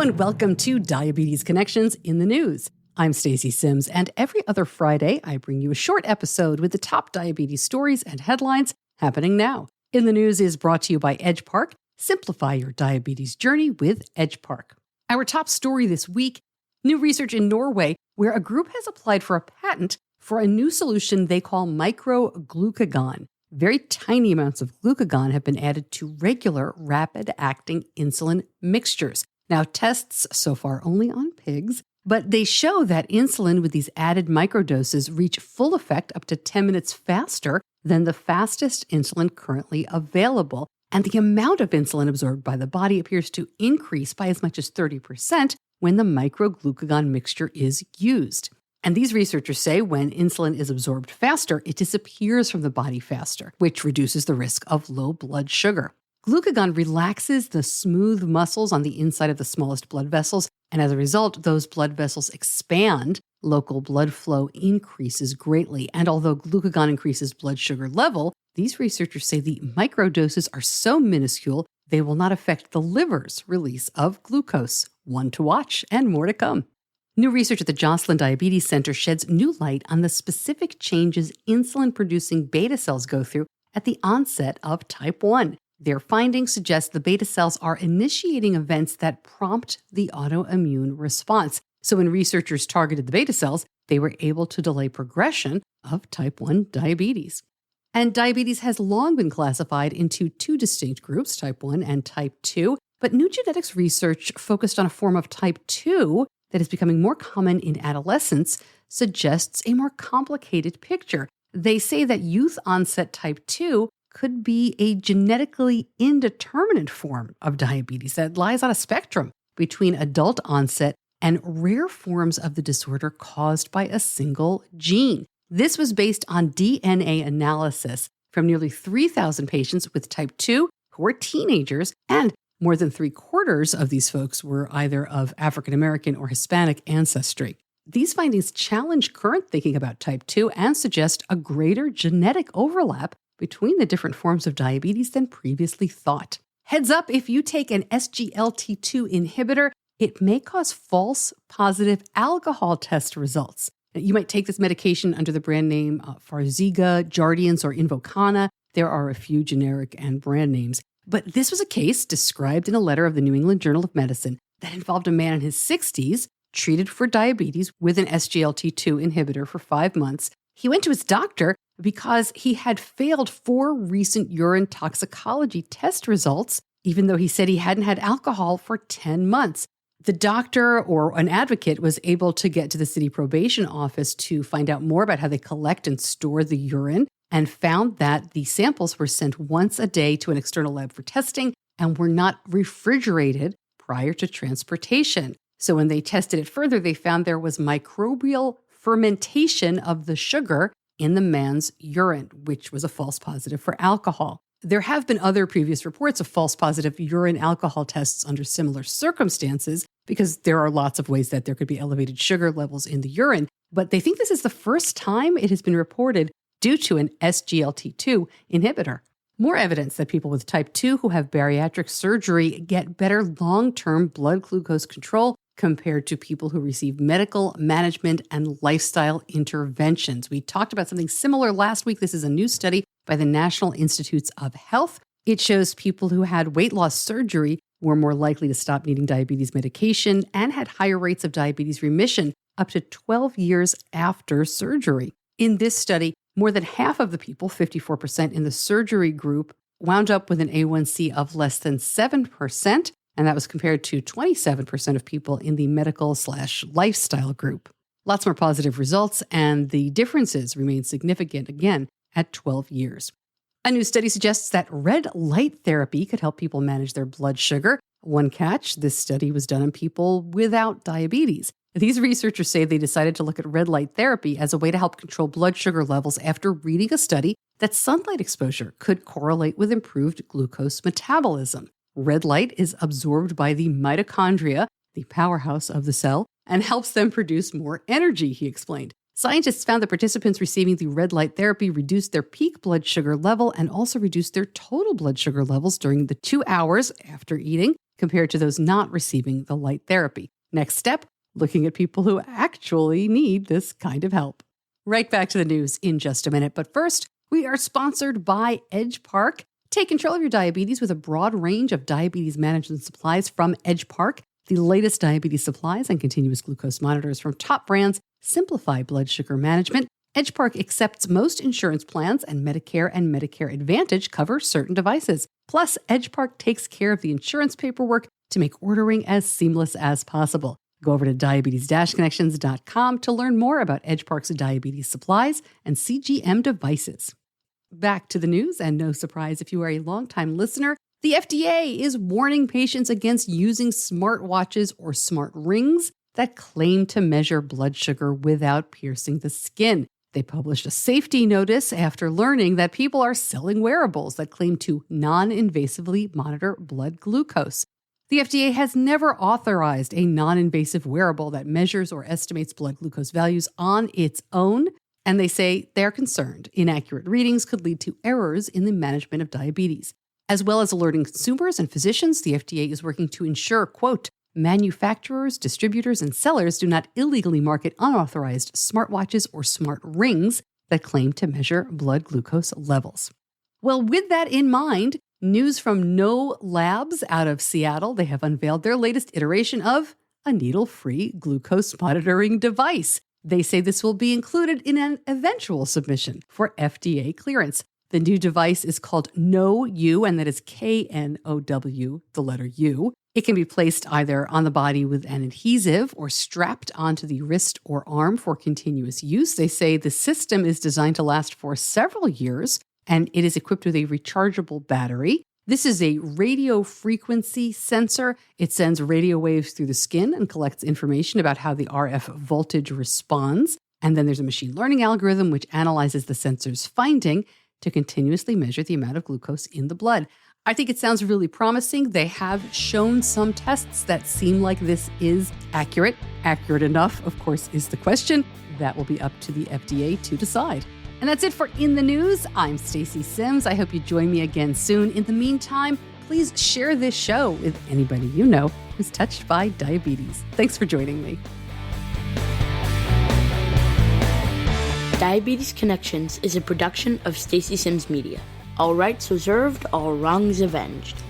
and welcome to Diabetes Connections in the News. I'm Stacey Sims, and every other Friday, I bring you a short episode with the top diabetes stories and headlines happening now. In the News is brought to you by Edgepark. Simplify your diabetes journey with Edgepark. Our top story this week, new research in Norway, where a group has applied for a patent for a new solution they call MicroGlucagon. Very tiny amounts of glucagon have been added to regular, rapid-acting insulin mixtures. Now, tests so far only on pigs, but they show that insulin with these added microdoses reach full effect up to 10 minutes faster than the fastest insulin currently available. And the amount of insulin absorbed by the body appears to increase by as much as 30% when the MicroGlucagon mixture is used. And these researchers say when insulin is absorbed faster, it disappears from the body faster, which reduces the risk of low blood sugar. Glucagon relaxes the smooth muscles on the inside of the smallest blood vessels, and as a result, those blood vessels expand. Local blood flow increases greatly, and although glucagon increases blood sugar level, these researchers say the microdoses are so minuscule they will not affect the liver's release of glucose. One to watch and more to come. New research at the Joslin Diabetes Center sheds new light on the specific changes insulin-producing beta cells go through at the onset of type 1. Their findings suggest the beta cells are initiating events that prompt the autoimmune response. So when researchers targeted the beta cells, they were able to delay progression of type 1 diabetes. And diabetes has long been classified into two distinct groups, type 1 and type 2. But new genetics research focused on a form of type 2 that is becoming more common in adolescence suggests a more complicated picture. They say that youth-onset type 2 could be a genetically indeterminate form of diabetes that lies on a spectrum between adult onset and rare forms of the disorder caused by a single gene. This was based on DNA analysis from nearly 3,000 patients with type 2 who were teenagers, and more than 3/4 of these folks were either of African American or Hispanic ancestry. These findings challenge current thinking about type 2 and suggest a greater genetic overlap between the different forms of diabetes than previously thought. Heads up, if you take an SGLT2 inhibitor, it may cause false positive alcohol test results. You might take this medication under the brand name Farxiga, Jardiance, or Invokana. There are a few generic and brand names. But this was a case described in a letter of the New England Journal of Medicine that involved a man in his 60s treated for diabetes with an SGLT2 inhibitor for 5 months. He went to his doctor because he had failed 4 recent urine toxicology test results, even though he said he hadn't had alcohol for 10 months. The doctor or an advocate was able to get to the city probation office to find out more about how they collect and store the urine, and found that the samples were sent once a day to an external lab for testing and were not refrigerated prior to transportation. So when they tested it further, they found there was microbial fermentation of the sugar in the man's urine, which was a false positive for alcohol. There have been other previous reports of false positive urine alcohol tests under similar circumstances, because there are lots of ways that there could be elevated sugar levels in the urine. But they think this is the first time it has been reported due to an SGLT2 inhibitor. More evidence that people with type 2 who have bariatric surgery get better long-term blood glucose control compared to people who receive medical management and lifestyle interventions. We talked about something similar last week. This is a new study by the National Institutes of Health. It shows people who had weight loss surgery were more likely to stop needing diabetes medication and had higher rates of diabetes remission up to 12 years after surgery. In this study, more than half of the people, 54% in the surgery group, wound up with an A1C of less than 7%, and that was compared to 27% of people in the medical/lifestyle group. Lots more positive results, and the differences remain significant, again, at 12 years. A new study suggests that red light therapy could help people manage their blood sugar. One catch, this study was done on people without diabetes. These researchers say they decided to look at red light therapy as a way to help control blood sugar levels after reading a study that sunlight exposure could correlate with improved glucose metabolism. Red light is absorbed by the mitochondria, the powerhouse of the cell, and helps them produce more energy, he explained. Scientists found that participants receiving the red light therapy reduced their peak blood sugar level and also reduced their total blood sugar levels during the 2 hours after eating compared to those not receiving the light therapy. Next step, looking at people who actually need this kind of help. Right back to the news in just a minute. But first, we are sponsored by Edgepark. Take control of your diabetes with a broad range of diabetes management supplies from Edgepark. The latest diabetes supplies and continuous glucose monitors from top brands simplify blood sugar management. Edgepark accepts most insurance plans, and Medicare and Medicare Advantage cover certain devices. Plus, Edgepark takes care of the insurance paperwork to make ordering as seamless as possible. Go over to diabetes-connections.com to learn more about Edgepark's diabetes supplies and CGM devices. Back to the news, and no surprise if you are a longtime listener, the FDA is warning patients against using smartwatches or smart rings that claim to measure blood sugar without piercing the skin. They published a safety notice after learning that people are selling wearables that claim to non-invasively monitor blood glucose. The FDA has never authorized a non-invasive wearable that measures or estimates blood glucose values on its own, and they say they're concerned inaccurate readings could lead to errors in the management of diabetes. As well as alerting consumers and physicians, the FDA is working to ensure, quote, manufacturers, distributors, and sellers do not illegally market unauthorized smartwatches or smart rings that claim to measure blood glucose levels. Well, with that in mind, news from No Labs out of Seattle. They have unveiled their latest iteration of a needle-free glucose monitoring device. They say this will be included in an eventual submission for FDA clearance. The new device is called KnowU, and that is KNOW, the letter U. It can be placed either on the body with an adhesive or strapped onto the wrist or arm for continuous use. They say the system is designed to last for several years, and it is equipped with a rechargeable battery. This is a radio frequency sensor. It sends radio waves through the skin and collects information about how the RF voltage responds. And then there's a machine learning algorithm which analyzes the sensor's finding to continuously measure the amount of glucose in the blood. I think it sounds really promising. They have shown some tests that seem like this is accurate. Accurate enough, of course, is the question. That will be up to the FDA to decide. And that's it for In the News. I'm Stacey Sims. I hope you join me again soon. In the meantime, please share this show with anybody you know who's touched by diabetes. Thanks for joining me. Diabetes Connections is a production of Stacey Sims Media. All rights reserved, all wrongs avenged.